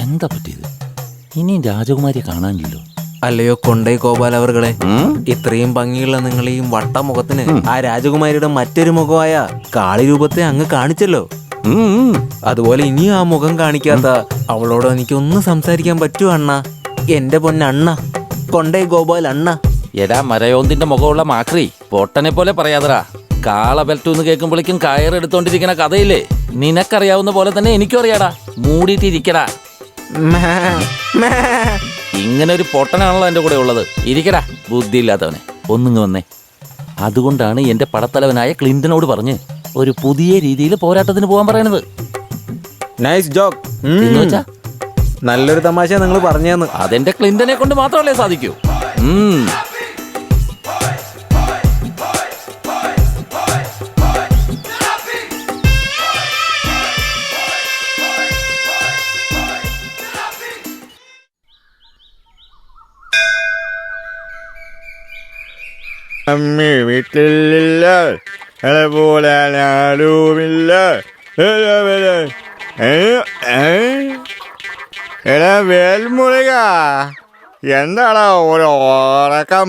എന്താ പറ്റിയത്? ഇനിയും രാജകുമാരിയെ കാണാനില്ലല്ലോ. അല്ലയോ കൊണ്ടേ ഗോപാലവർകളെ, ഇത്രയും ഭംഗിയുള്ള നിങ്ങളെയും വട്ടമുഖത്തിന് ആ രാജകുമാരിയുടെ മറ്റൊരു മുഖമായ കാളിരൂപത്തെ അങ്ങ് കാണിച്ചല്ലോ. അതുപോലെ ഇനിയും ആ മുഖം കാണിക്കാത്ത അവളോട് എനിക്കൊന്ന് സംസാരിക്കാൻ പറ്റുമോ അണ്ണ? എന്റെ പൊന്നണ്ണ, കൊണ്ടേ ഗോപാൽ അണ്ണ. എടാ മരയോന്തിന്റെ മുഖമുള്ള മാക്രി, പൊട്ടനെ പോലെ പറയാതറാ. കാള ബെൽറ്റൂന്ന് കേൾക്കുമ്പോഴേക്കും കയറെടുത്തോണ്ടിരിക്കുന്ന കഥയില്ലേ, നിനക്കറിയാവുന്ന പോലെ തന്നെ എനിക്കും അറിയാടാ. മൂടിയിട്ടിരിക്കടാ. ഇങ്ങനെ ഒരു പൊട്ടനാണല്ലോ എൻ്റെ കൂടെ ഉള്ളത്. ഇരിക്കടാ ബുദ്ധിയില്ലാത്തവനെ. ഒന്നിങ്ങ് വന്നേ. അതുകൊണ്ടാണ് എൻ്റെ പടത്തലവനായ ക്ലിന്റനോട് പറഞ്ഞ് ഒരു പുതിയ രീതിയിൽ പോരാട്ടത്തിന് പോകാൻ പറയണത്. നൈസ് ജോക്ക് എന്ന് വെച്ചാ നല്ലൊരു തമാശ നിങ്ങൾ പറഞ്ഞെന്ന്. അതെന്റെ ക്ലിന്റനെ കൊണ്ട് മാത്രമല്ലേ സാധിക്കൂ. അമ്മി വീട്ടിലില്ല, അതുപോലെ ആരുമില്ല. എടാ വേൽമുരുക, എന്താടാ ഒരു ഉറക്കം?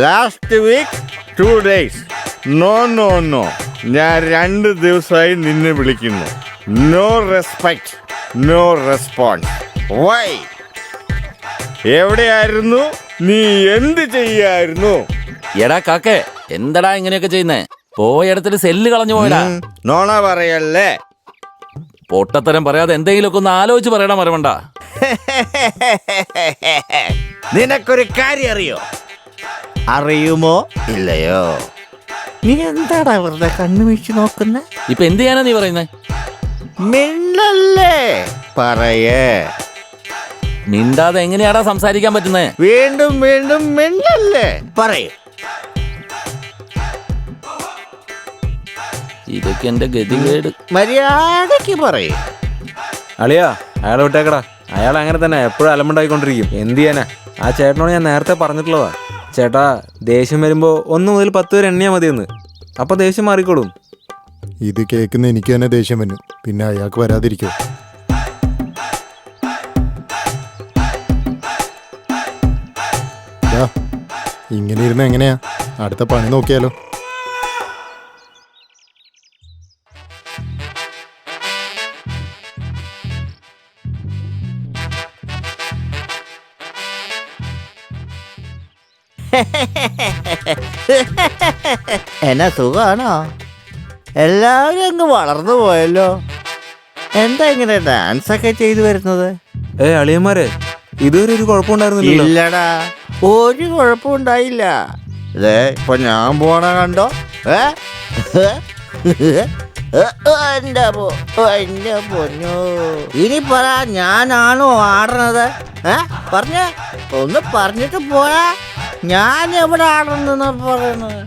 Last week 2 days. No no no, ഞാൻ 2 ദിവസമായി നിന്നെ വിളിക്കുന്നു. No respect, no response. Why? എവിടെയായിരുന്നു നീ? എന്ത് ചെയ്യായിരുന്നു? എടാ കാക്കേ, എന്തടാ ഇങ്ങനെയൊക്കെ ചെയ്യുന്നേ? പോയടത്തിൽ സെല്ല് കളഞ്ഞു പോയടാ. നോണ പറയല്ലേ. പൊട്ടത്തരം പറയാതെ എന്തെങ്കിലുമൊക്കെ ഒന്ന് ആലോചിച്ച് പറയടാ മരവണ്ട. നിനക്കൊരു കാര്യം അറിയോ? അറിയുമോ ഇല്ലയോ? നീ എന്താടാ വെറുതെ കണ്ണു വീഴ്ച നോക്കുന്ന? ഇപ്പൊ എന്ത് ചെയ്യാനാ നീ പറയുന്നേ? മിണ്ടല്ലേ, പറയേ. മിണ്ടാതെ എങ്ങനെയാടാ സംസാരിക്കാൻ പറ്റുന്നേ? വീണ്ടും വീണ്ടും മിണ്ടല്ലേ, പറയേ. ഇതൊക്കെ എന്റെ ഗതികേട്. മര്യാദക്ക് പറയേ. അളിയാ, അയാളെ വിട്ടേക്കടാ. അയാൾ അങ്ങനെ തന്നെ എപ്പോഴും അലമ്പുണ്ടായിക്കൊണ്ടിരിക്കും. എന്ത് ചെയ്യാനാ? ആ ചേട്ടനോട് ഞാൻ നേരത്തെ പറഞ്ഞിട്ടുള്ളതാ. ചേട്ടാ, ദേഷ്യം വരുമ്പോൾ 1 മുതൽ 10 വരെ എണ്ണിയാൽ മതിയെന്ന്. അപ്പൊ ദേഷ്യം മാറിക്കോളും. ഇത് കേൾക്കുന്ന എനിക്ക് തന്നെ ദേഷ്യം വന്നു, പിന്നെ അയാൾക്ക് വരാതിരിക്കോ? ഇങ്ങനെ ഇരുന്ന് എങ്ങനെയാ? അടുത്ത പണി നോക്കിയാലോ. എന്നാ സുഖാണോ? എല്ലാവരും അങ്ങ് വളർന്നു പോയല്ലോ. എന്താ ഇങ്ങനെ ഡാൻസ് ഒക്കെ ചെയ്തു വരുന്നത്? അളിയന്മാരെ, ഇതുവരെ ഒരു കുഴപ്പമുണ്ടായിരുന്നില്ല. ഇല്ലടാ, ഒരു കുഴപ്പമുണ്ടായില്ല. ഇതേ ഇപ്പൊ ഞാൻ പോണ കണ്ടോ? എന്റെ പൊന്നോ, ഇനി പറ, ഞാനാണോ ആടണത്? പറഞ്ഞ ഒന്ന് പറഞ്ഞിട്ട് പോയാ. ഞാൻ എവിടെ ആടണെന്നാ പറയുന്നത്?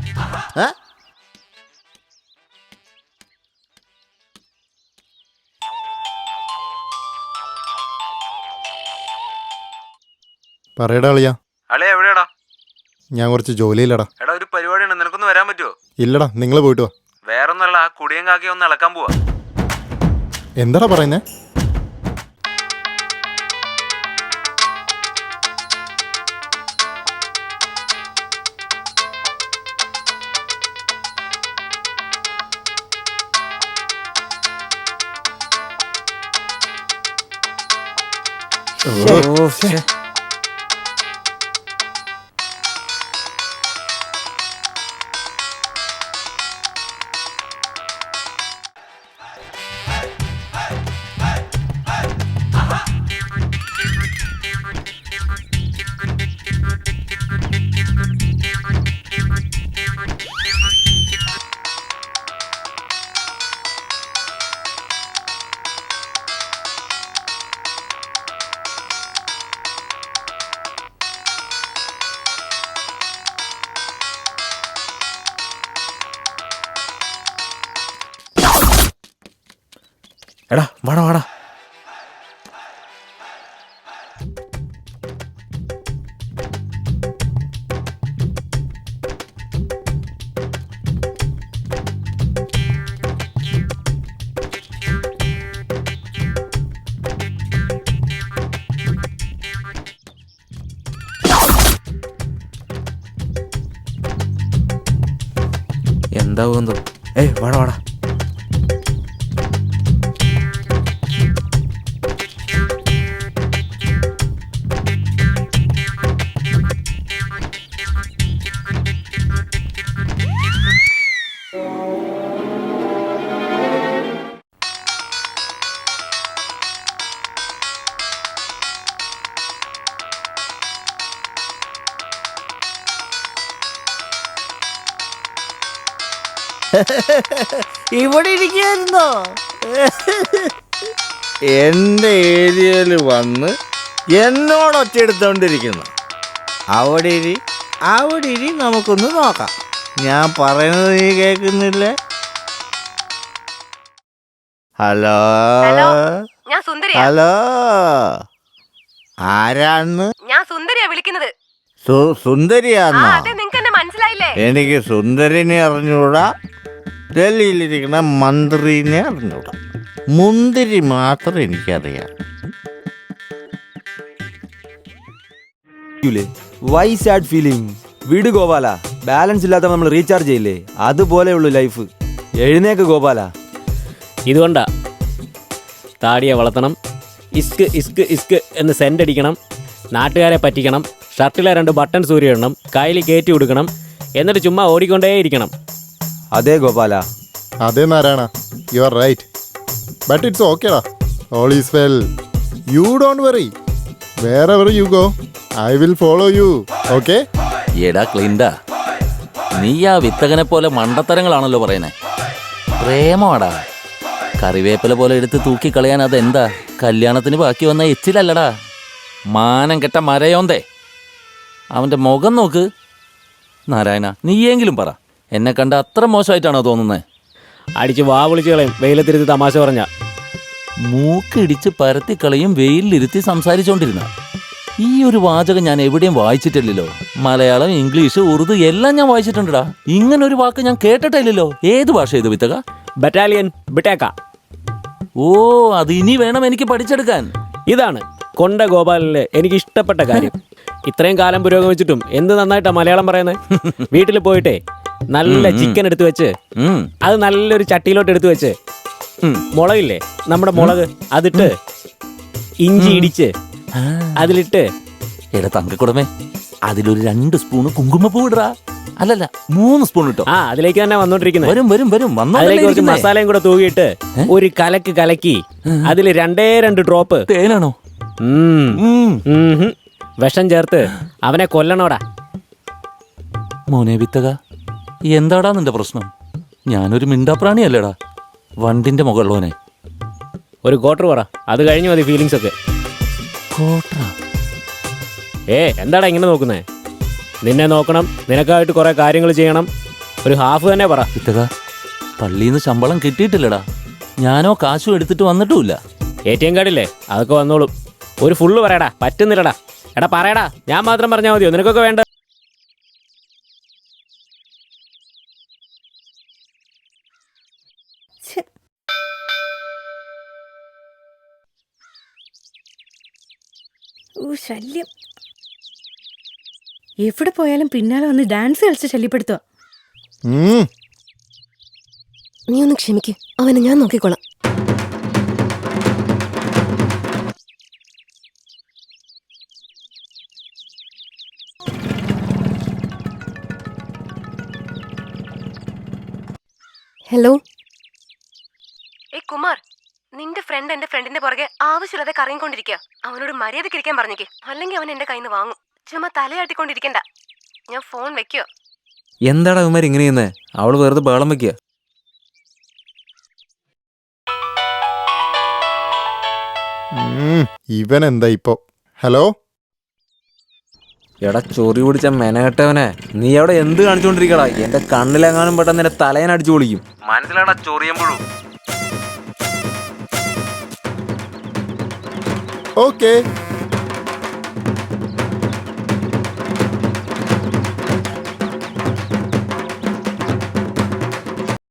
പറയടാ അളിയാ. അളിയ എവിടെയാടാ? ഞാൻ കുറച്ച് ജോലിയില്ലടാ. എടാ, ഒരു പരിപാടിയുണ്ട്, നിനക്കൊന്ന് വരാൻ പറ്റുമോ? ഇല്ലടാ, നിങ്ങൾ പോയിട്ട് വാ. വേറൊന്നല്ല, ആ കുടിയും കാക്കയും ഒന്ന് ഇളക്കാൻ പോവാ. എന്താടാ പറയുന്നേ? എടാ, വാടാ വാടാ. എന്താവും എന്തോ. വാടാ വാടാ. ഇവിടെ ഇരിക്കായിരുന്നോ? എൻ്റെ ഏരിയയിൽ വന്ന് എന്നോട് ഒച്ചെടുത്തോണ്ടിരിക്കുന്നു. അവിടെ ഇരി നമുക്കൊന്ന് നോക്കാം. ഞാൻ പറയുന്നത് നീ കേൾക്കുന്നില്ലേ? ഹലോ ഞാൻ സുന്ദരിയാ. ഹലോ, ആരാന്ന്? ഞാൻ സുന്ദരിയാ വിളിക്കുന്നത്. സുന്ദരിയാന്നോ? അതെ, നിങ്ങക്ക് എന്നെ മനസ്സിലായില്ലേ? എനിക്ക് സുന്ദരിനെ അറിഞ്ഞൂടാ, ഡൽഹിയിലിരിക്കുന്ന മന്ത്രിനെ അറിഞ്ഞൂടാ, മുന്തിരി മാത്രം എനിക്കറിയാം. Why sad feeling? വിട് ഗോപാല, ബാലൻസ് ഇല്ലാത്ത നമ്മൾ റീചാർജ് ചെയ്യില്ലേ, അതുപോലെയുള്ളൂ ലൈഫ്. എഴുന്നേക്ക് ഗോപാല. ഇതുകൊണ്ടാ താടിയെ വളർത്തണം, ഇസ്ക് ഇസ്ക് ഇസ്ക് എന്ന് സെൻ്റ് അടിക്കണം, നാട്ടുകാരെ പറ്റിക്കണം, ഷർട്ടിലെ 2 ബട്ടൺ സൂര്യയിടണം, കയ്യിൽ കയറ്റി കൊടുക്കണം, എന്നിട്ട് ചുമ്മാ ഓടിക്കൊണ്ടേയിരിക്കണം. അതെ ഗോപാല. അതെ Narayana, you are right. But it's ഓക്കേടാ, all is well. You don't worry, wherever you go I will follow you. Okay? എടാ ക്ലിൻഡ, നീ ആ വിത്തകനെ പോലെ മണ്ടത്തരങ്ങളാണല്ലോ പറയുന്നേ. പ്രേമമാടാ, കറിവേപ്പില പോലെ എടുത്ത് തൂക്കിക്കളയാൻ അതെന്താ കല്യാണത്തിന് ബാക്കി വന്ന എച്ചിലല്ലടാ. മാനം കെട്ട മരയോന്തേ, അവൻ്റെ മുഖം നോക്ക്. നാരായണ, നീയെങ്കിലും പറ, എന്നെ കണ്ട അത്ര മോശമായിട്ടാണോ തോന്നുന്നത്? അടിച്ച് വാ വിളിച്ച് കളയും വെയിലത്തിരുത്തി തമാശ പറഞ്ഞ. മൂക്കിടിച്ച് പരത്തിക്കളയും വെയിലിരുത്തി സംസാരിച്ചോണ്ടിരുന്ന ഈ ഒരു വാചകം ഞാൻ എവിടെയും വായിച്ചിട്ടില്ലല്ലോ. മലയാളം, ഇംഗ്ലീഷ്, ഉറുദു എല്ലാം ഞാൻ വായിച്ചിട്ടുണ്ടടാ. ഇങ്ങനൊരു വാക്ക് ഞാൻ കേട്ടിട്ടില്ലല്ലോ. ഏത് ഭാഷ ഇത് വിത്തക? ബറ്റാലിയൻ ബിട്ടേക്ക. ഓ, അത് ഇനി വേണം എനിക്ക് പഠിച്ചെടുക്കാൻ. ഇതാണ് കൊണ്ട ഗോപാലില് എനിക്ക് ഇഷ്ടപ്പെട്ട കാര്യം. ഇത്രയും കാലം പുരോഗമിച്ചിട്ടും എന്ത് നന്നായിട്ടാ മലയാളം പറയുന്നത്. വീട്ടിൽ പോയിട്ടേ നല്ല ചിക്കൻ എടുത്തു വെച്ച് അത് നല്ലൊരു ചട്ടിയിലോട്ട് എടുത്തു വെച്ച് മുളകില്ലേ, നമ്മുടെ മുളക്, അതിട്ട് ഇഞ്ചി ഇടിച്ച് അതിലിട്ട്. എടാ തങ്കക്കുടമേ, അതിലൊരു 2 സ്പൂണ് കുങ്കുമപ്പൂ ഇടറാ. അല്ലല്ല, 3 സ്പൂൺ ഇട്ടോ. അതിലേക്ക് തന്നെ വന്നോണ്ടിരിക്കുന്നത്. വരും വരും വരും അതിലേക്ക് കുറച്ച് മസാലയും കൂടെ തൂകിയിട്ട് ഒരു കലക്കി അതിൽ 2 ഡ്രോപ്പ് തേനാണോ? വിഷം ചേർത്ത് അവനെ കൊല്ലണോടാ. മോനെ വിത്തക, എന്താടാ നിന്റെ പ്രശ്നം? ഞാനൊരു മിണ്ടാപ്രാണിയല്ലേടാ, വണ്ടിന്റെ മുകളിലോനെ. ഒരു ക്വാർട്ടർ പറ, അത് കഴിഞ്ഞു മതി ഫീലിങ്സ് ഒക്കെ. എന്താടാ ഇങ്ങനെ നോക്കുന്നേ? നിന്നെ നോക്കണം, നിനക്കായിട്ട് കുറെ കാര്യങ്ങൾ ചെയ്യണം. ഒരു ഹാഫ് തന്നെ പറ. വിത്തക, പള്ളിയിൽ നിന്ന് ശമ്പളം കിട്ടിയിട്ടില്ലടാ. ഞാനോ കാശും എടുത്തിട്ട് വന്നിട്ടുമില്ല. ATM കാർഡില്ലേ, അതൊക്കെ വന്നോളും. ഒരു ഫുള്ള് പറയടാ. പറ്റുന്നില്ലടാ. എടാ പറയടാ, ഞാൻ മാത്രം പറഞ്ഞാൽ മതിയോ? നിനക്കൊക്കെ വേണ്ട. ശല്യം. എവിടെ പോയാലും പിന്നാലെ വന്ന് ഡാൻസ് കളിച്ച് ശല്യപ്പെടുത്തുക. നീ ഒന്ന് ക്ഷമിക്ക്, അവനെ ഞാൻ നോക്കിക്കോളാം. ഹലോ. കുമാർ, നിന്റെ ഫ്രണ്ട് എന്റെ ഫ്രണ്ടിന്റെ പുറകെ ആവശ്യമില്ലാതെ കറങ്ങിക്കൊണ്ടിരിക്കുക. അവനോട് മര്യാദയ്ക്ക് ഇരിക്കാൻ പറഞ്ഞേക്ക്, അല്ലെങ്കിൽ അവൻ എന്റെ കയ്യിൽ നിന്ന് വാങ്ങും. ചുമ്മാ തലയാട്ടിക്കൊണ്ടിരിക്കണ്ട. ഞാൻ ഫോൺ വെക്കോ? എന്താടാ ഇവന്മാർ ഇങ്ങനെ ചെയ്യുന്നേ? അവള് വെറുതെ ബഹളം വെക്കുക. ഇവൻ എന്താ ഇപ്പൊ? ഹലോ എടാ ചൊറി പിടിച്ച മെനകെട്ടവനെ, നീ അവിടെ എന്ത് കാണിച്ചോണ്ടിരിക്കടാ? എന്റെ കണ്ണിലെങ്ങാനും പെട്ടെന്ന് നിന്റെ തലേനടിച്ചു പൊളിക്കും. മനസ്സിലാടാ ചൊറിയുമ്പോഴും. ഓക്കെ